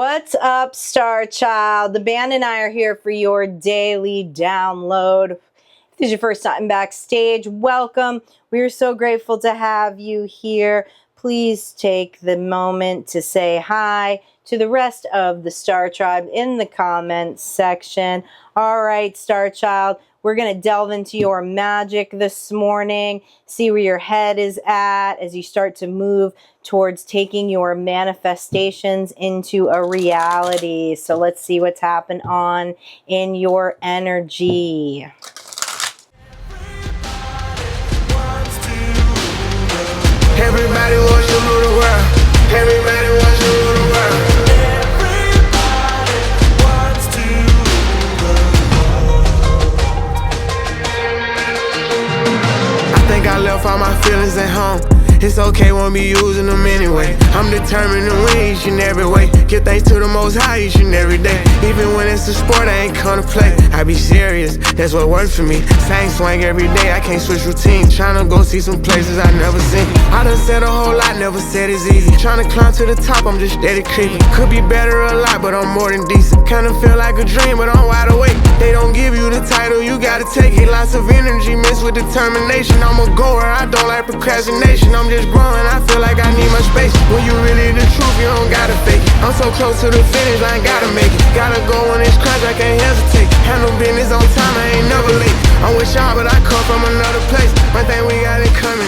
What's up, Star Child? The band and I are here for your daily download. If this is your first time backstage, welcome. We are so grateful to have you here. Please take the moment to say hi to the rest of the Star Tribe in the comments section. All right, Star Child, we're going to delve into your magic this morning, see where your head is at as you start to move towards taking your manifestations into a reality. So let's see what's happened on in your energy. Everybody wants to rule the world. Everybody wants to rule the world. Everybody wants to rule the world. I think I left all my feelings at home. It's okay, won't be using them anyway. I'm determined to win each and every way. Give thanks to the Most High each and every day. Even when it's a sport, I ain't come to play. I be serious, that's what works for me. Same swing every day, I can't switch routines. Tryna go see some places I never seen. I done said a whole lot, never said it's easy. Tryna climb to the top, I'm just steady creeping. Could be better a lot, but I'm more than decent. Kinda feel like a dream, but I'm wide awake. They don't give you the title, you gotta take it. Lots of energy mixed with determination. I'm a goer, I don't like procrastination. I'm just growing, I feel like I need my space. When you really the truth, you don't gotta fake it. I'm so close to the finish line, gotta make it. Gotta go when it's crunch, I can't hesitate. Handle business on time, I ain't never late. I'm with y'all, but I come from another place. One thing we got it coming,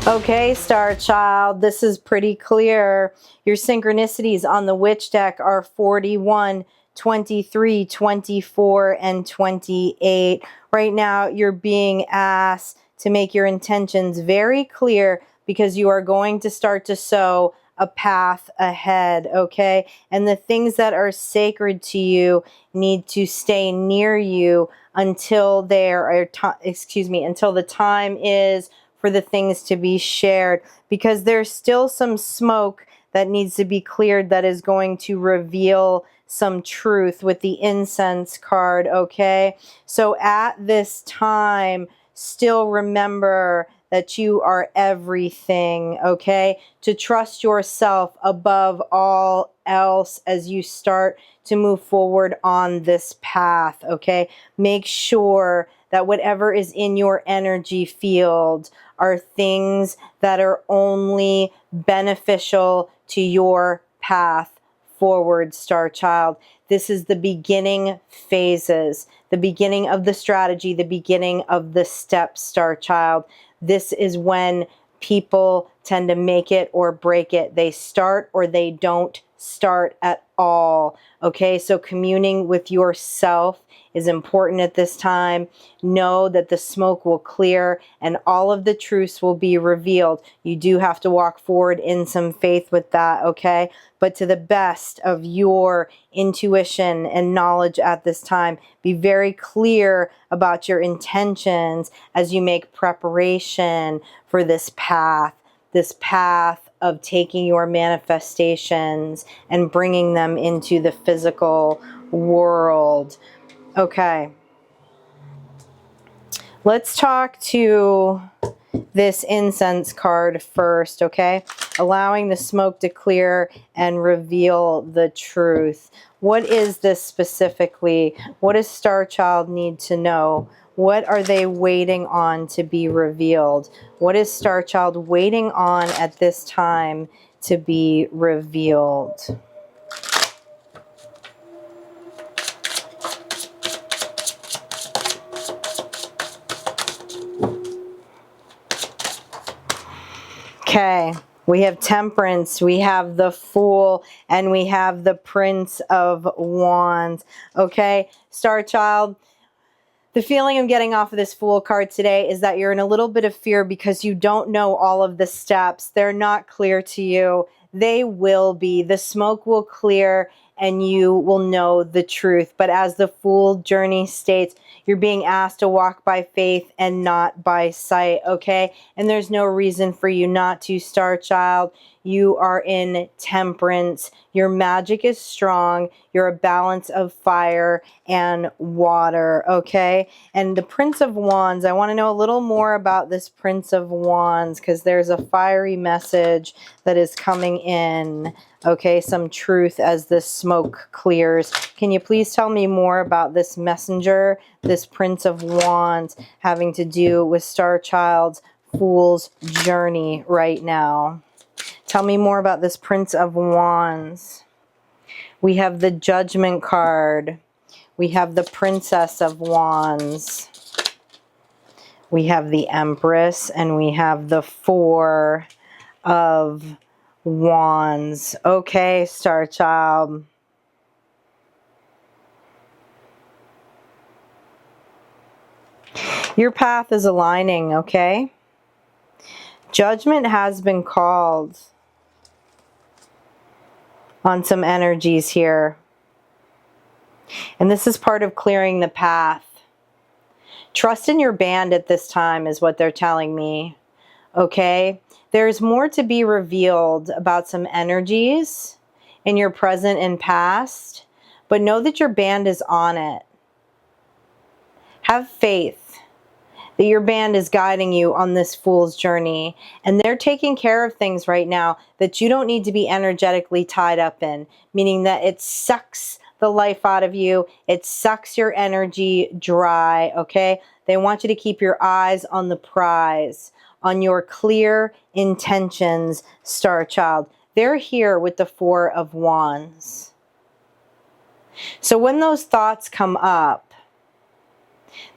Okay, Star Child, this is pretty clear. Your synchronicities on the Witch deck are 41, 23, 24, and 28. Right now, you're being asked to make your intentions very clear because you are going to start to sow a path ahead, okay? And the things that are sacred to you need to stay near you until until the time is for the things to be shared, because there's still some smoke that needs to be cleared that is going to reveal some truth with the incense card, okay? So at this time, still remember that you are everything, okay? To trust yourself above all else as you start to move forward on this path, okay? Make sure that whatever is in your energy field are things that are only beneficial to your path forward, Star Child. This is the beginning phases, the beginning of the strategy, the beginning of the steps, Star Child. This is when people tend to make it or break it. They start or they don't start at all. Okay, so communing with yourself is important at this time. Know that the smoke will clear and all of the truths will be revealed. You do have to walk forward in some faith with that, okay? But to the best of your intuition and knowledge at this time, be very clear about your intentions as you make preparation for this path of taking your manifestations and bringing them into the physical world. Okay, let's talk to this incense card first, okay? Allowing the smoke to clear and reveal the truth. What is this specifically? What does Star Child need to know? What are they waiting on to be revealed? What is Star Child waiting on at this time to be revealed? Okay, we have Temperance, we have the Fool, and we have the Prince of Wands. Okay, Star Child, the feeling I'm getting off of this Fool card today is that you're in a little bit of fear because you don't know all of the steps. They're not clear to you. They will be. The smoke will clear and you will know the truth. But as the Fool journey states, you're being asked to walk by faith and not by sight, okay? And there's no reason for you not to, Star Child. you are in Temperance. Your magic is strong. You're a balance of fire and water, okay? And the Prince of Wands, I want to know a little more about this Prince of Wands because there's a fiery message that is coming in, okay? Some truth as this smoke clears. Can you please tell me more about this messenger, this Prince of Wands, having to do with Star Child's Fool's journey right now? Tell me more about this Prince of Wands. We have the Judgment card. We have the Princess of Wands. We have the Empress, and we have the Four of Wands. Okay, Star Child. Your path is aligning, okay? Judgment has been called on some energies here. And this is part of clearing the path. Trust in your band at this time is what they're telling me. Okay? There's more to be revealed about some energies in your present and past, but know that your band is on it. Have faith that your band is guiding you on this fool's journey, and they're taking care of things right now that you don't need to be energetically tied up in, meaning that it sucks the life out of you. It sucks your energy dry, okay? They want you to keep your eyes on the prize, on your clear intentions, Star Child. They're here with the Four of Wands. So when those thoughts come up,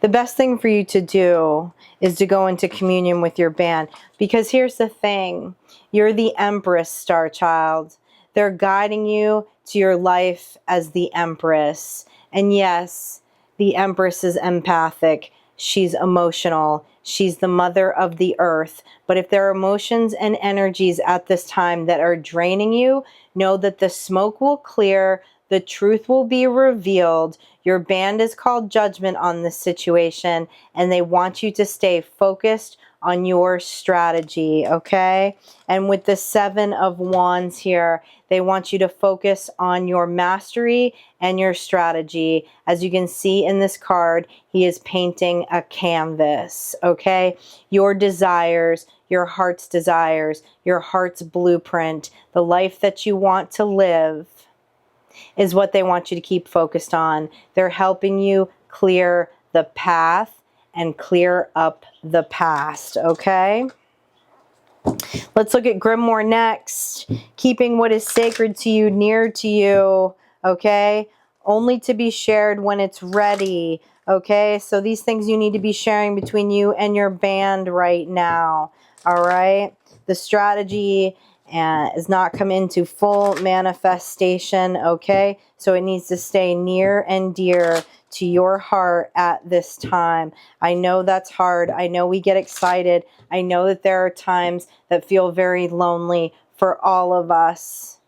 the best thing for you to do is to go into communion with your band. Because here's the thing. You're the Empress, Star Child. They're guiding you to your life as the Empress. And yes, the Empress is empathic. She's emotional. She's the mother of the earth. But if there are emotions and energies at this time that are draining you, know that the smoke will clear. The truth will be revealed. Your band is called Judgment on this situation, and they want you to stay focused on your strategy, okay? And with the Seven of Wands here, they want you to focus on your mastery and your strategy. As you can see in this card, he is painting a canvas, okay? Your desires, your heart's desires, your heart's blueprint, the life that you want to live, is what they want you to keep focused on. They're helping you clear the path and clear up the past, okay? Let's look at Grimoire next. Keeping what is sacred to you near to you, okay? Only to be shared when it's ready, okay? So these things you need to be sharing between you and your band right now, all right? The strategy is not come into full manifestation, okay? So it needs to stay near and dear to your heart at this time. I know that's hard. I know we get excited. I know that there are times that feel very lonely for all of us.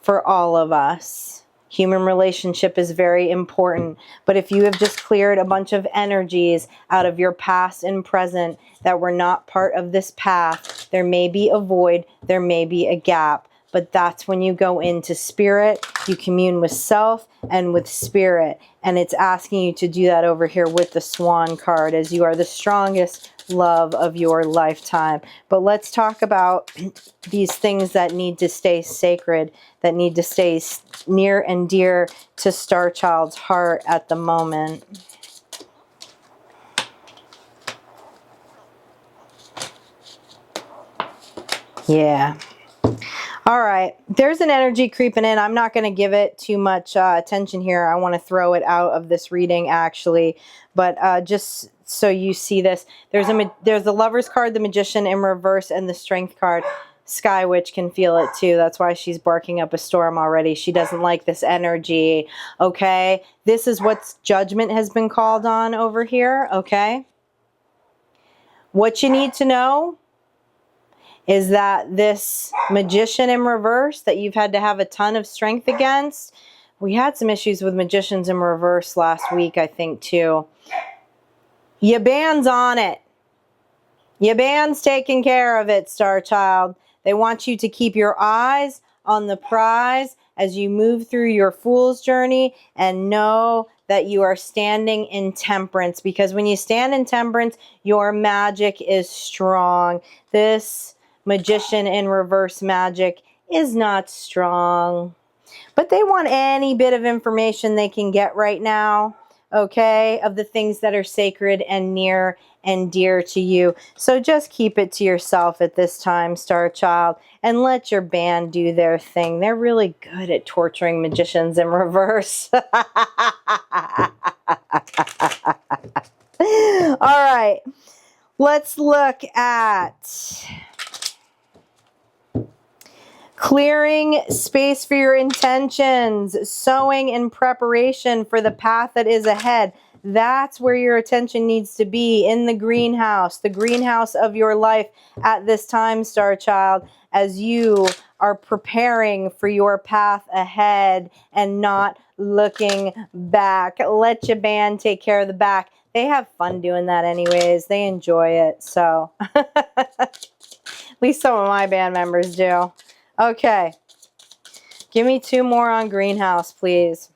For all of us. Human relationship is very important. But if you have just cleared a bunch of energies out of your past and present that were not part of this path, there may be a void, there may be a gap. But that's when you go into spirit, you commune with self and with spirit. And it's asking you to do that over here with the Swan card, as you are the strongest love of your lifetime. But let's talk about these things that need to stay sacred, that need to stay near and dear to Star Child's heart at the moment. Yeah. All right, there's an energy creeping in. I'm not going to give it too much attention here. I want to throw it out of this reading, actually. But just so you see this, there's the Lover's card, the Magician in reverse, and the Strength card. Sky Witch can feel it too. That's why she's barking up a storm already. She doesn't like this energy, okay? This is what Judgment has been called on over here, okay? What you need to know is that this Magician in reverse that you've had to have a ton of strength against, we had some issues with Magicians in reverse last week, I think, too. Your band's on it. Your band's taking care of it, Star Child. They want you to keep your eyes on the prize as you move through your fool's journey, and know that you are standing in temperance, because when you stand in temperance, your magic is strong. This magician in reverse magic is not strong, but they want any bit of information they can get right now, okay, of the things that are sacred and near and dear to you. So just keep it to yourself at this time, Star Child, and let your band do their thing. They're really good at torturing magicians in reverse. All right, let's look at clearing space for your intentions, sowing in preparation for the path that is ahead. That's where your attention needs to be, in the greenhouse of your life at this time, Star Child, as you are preparing for your path ahead and not looking back. Let your band take care of the back. They have fun doing that anyways. They enjoy it. So at least some of my band members do. Okay, give me 2 more on greenhouse, please.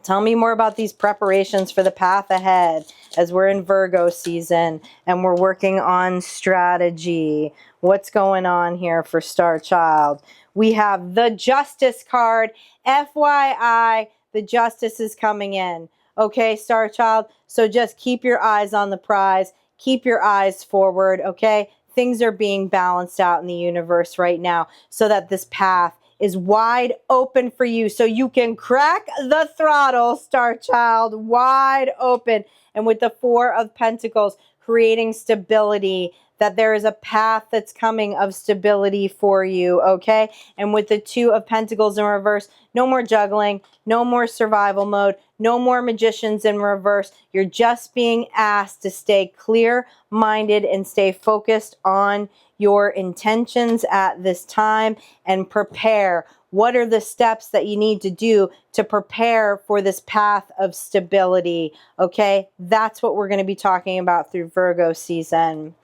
Tell me more about these preparations for the path ahead as we're in Virgo season and we're working on strategy. What's going on here for Star Child? We have the Justice card. FYI, the Justice is coming in. Okay, Star Child? So just keep your eyes on the prize. Keep your eyes forward, okay? Things are being balanced out in the universe right now so that this path is wide open for you, so you can crack the throttle, Star Child, wide open. And with the 4 of Pentacles, creating stability, that there is a path that's coming of stability for you, okay? And with the 2 of Pentacles in reverse, no more juggling, no more survival mode, no more magicians in reverse. You're just being asked to stay clear-minded and stay focused on your intentions at this time and prepare. What are the steps that you need to do to prepare for this path of stability? Okay, that's what we're going to be talking about through Virgo season.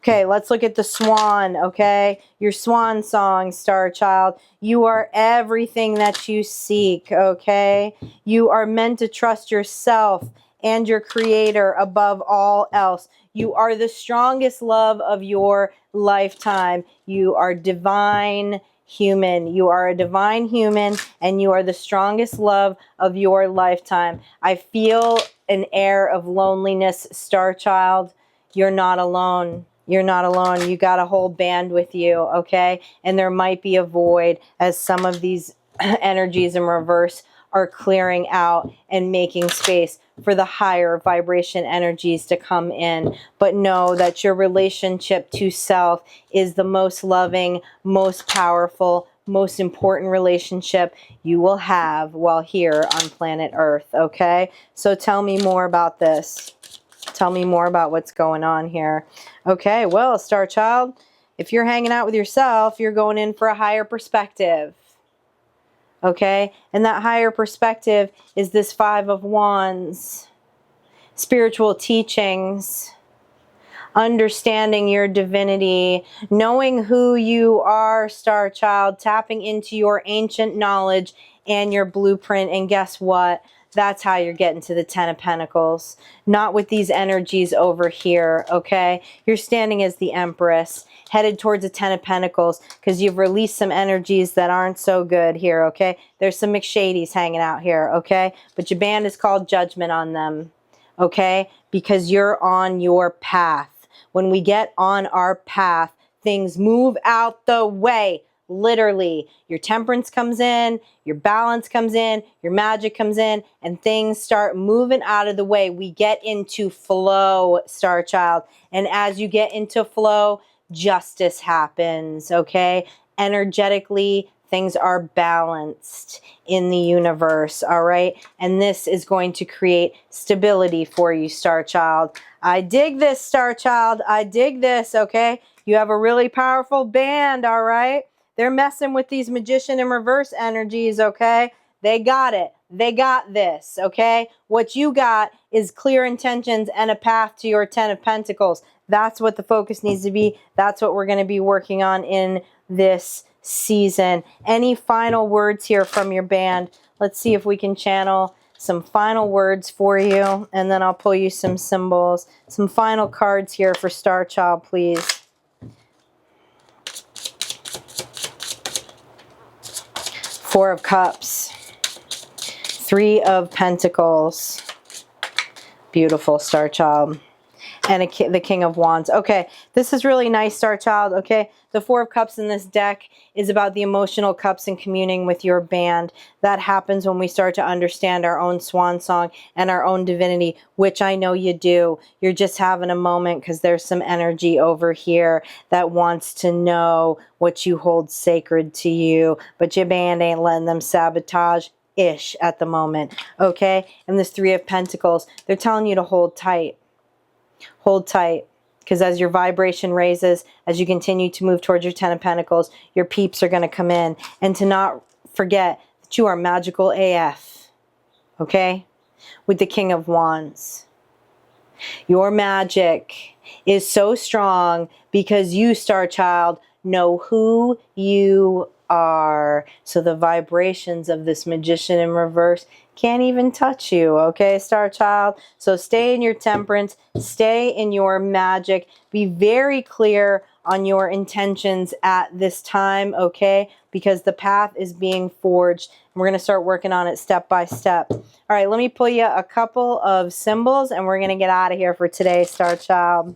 Okay, let's look at the Swan, okay? Your Swan song, Star Child. You are everything that you seek, okay? You are meant to trust yourself and your Creator above all else. You are the strongest love of your lifetime. You are divine human. You are a divine human, and you are the strongest love of your lifetime. I feel an air of loneliness, Star Child. You're not alone. You're not alone. You got a whole band with you, okay? And there might be a void as some of these energies in reverse are clearing out and making space for the higher vibration energies to come in. But know that your relationship to self is the most loving, most powerful, most important relationship you will have while here on planet Earth, okay? So tell me more about this. Tell me more about what's going on here. Okay, well, Star Child, if you're hanging out with yourself, you're going in for a higher perspective. Okay, and that higher perspective is this 5 of Wands. Spiritual teachings, understanding your divinity, knowing who you are, Star Child, tapping into your ancient knowledge and your blueprint. And guess what? That's how you're getting to the 10 of Pentacles. Not with these energies over here, okay? You're standing as the Empress, headed towards the 10 of Pentacles, because you've released some energies that aren't so good here, okay? There's some McShadies hanging out here, okay? But your band is called Judgment on them, okay? Because you're on your path. When we get on our path, things move out the way. Literally, your temperance comes in, your balance comes in, your magic comes in, and things start moving out of the way. We get into flow, Star Child. And as you get into flow, justice happens, okay? Energetically, things are balanced in the universe, all right? And this is going to create stability for you, Star Child. I dig this, Star Child. I dig this, okay? You have a really powerful band, all right? They're messing with these magician in reverse energies, okay? They got it. They got this, okay? What you got is clear intentions and a path to your 10 of Pentacles. That's what the focus needs to be. That's what we're going to be working on in this season. Any final words here from your band? Let's see if we can channel some final words for you, and then I'll pull you some symbols. Some final cards here for Star Child, please. Four of Cups. Three of Pentacles. Beautiful, Star Child. And the King of Wands. Okay, this is really nice, Star Child, okay? The Four of Cups in this deck is about the emotional cups and communing with your band. That happens when we start to understand our own swan song and our own divinity, which I know you do. You're just having a moment because there's some energy over here that wants to know what you hold sacred to you, but your band ain't letting them sabotage-ish at the moment, okay? And this Three of Pentacles, they're telling you to hold tight. Hold tight, because as your vibration raises, as you continue to move towards your 10 of Pentacles, your peeps are going to come in. And to not forget that you are magical AF, okay? With the King of Wands. Your magic is so strong because you, Star Child, know who you are. So the vibrations of this Magician in reverse can't even touch you, okay, Star Child? So stay in your temperance, stay in your magic, be very clear on your intentions at this time, okay? Because the path is being forged, and we're going to start working on it step by step. All right, let me pull you a couple of symbols, and we're going to get out of here for today, Star Child.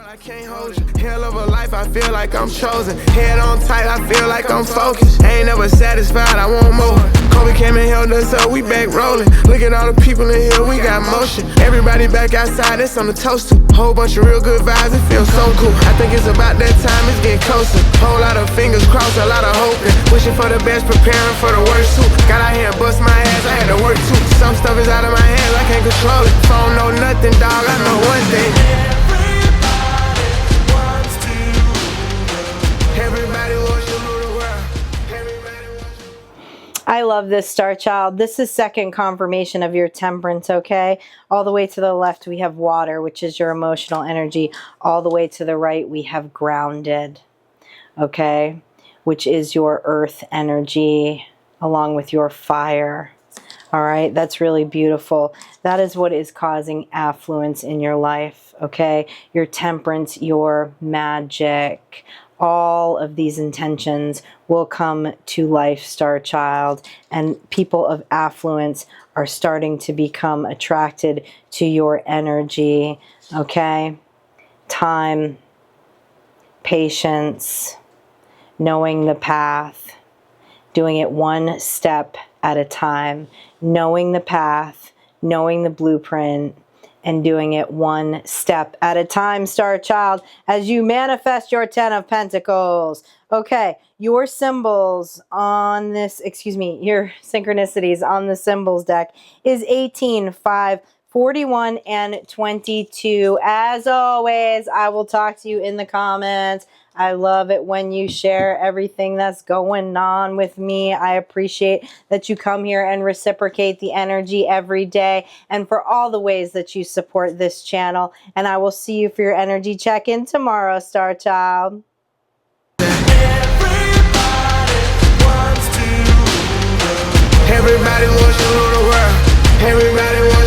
I can't hold you. Hell of a life, I feel like I'm chosen. Head on tight, I feel like I'm focused. Ain't never satisfied, I want more. Kobe came and held us up, we back rolling. Look at all the people in here, we got motion. Everybody back outside, that's on the toaster. Whole bunch of real good vibes, it feels so cool. I think it's about that time, it's getting closer. Whole lot of fingers crossed, a lot of hoping. Wishing for the best, preparing for the worst too. Got out here and bust my ass, I had to work too. Some stuff is out of my hands, I can't control it. Phone know nothing, dog, I know one thing. I love this, Star Child. This is second confirmation of your temperance, okay? All the way to the left, we have water, which is your emotional energy. All the way to the right, we have grounded, okay? Which is your earth energy, along with your fire. All right, that's really beautiful. That is what is causing affluence in your life, okay? Your temperance, your magic, all of these intentions will come to life, Star Child, and people of affluence are starting to become attracted to your energy, okay? Time, patience, knowing the path, doing it one step at a time, knowing the path, knowing the blueprint, and doing it one step at a time, Star Child, as you manifest your 10 of Pentacles. Okay, your symbols on this, your synchronicities on the symbols deck is 18, 5, 41, and 22. As always, I will talk to you in the comments. I love it when you share everything that's going on with me. I appreciate that you come here and reciprocate the energy every day, and for all the ways that you support this channel. And I will see you for your energy check-in tomorrow, Star Child. Everybody wants to rule the world. Everybody wants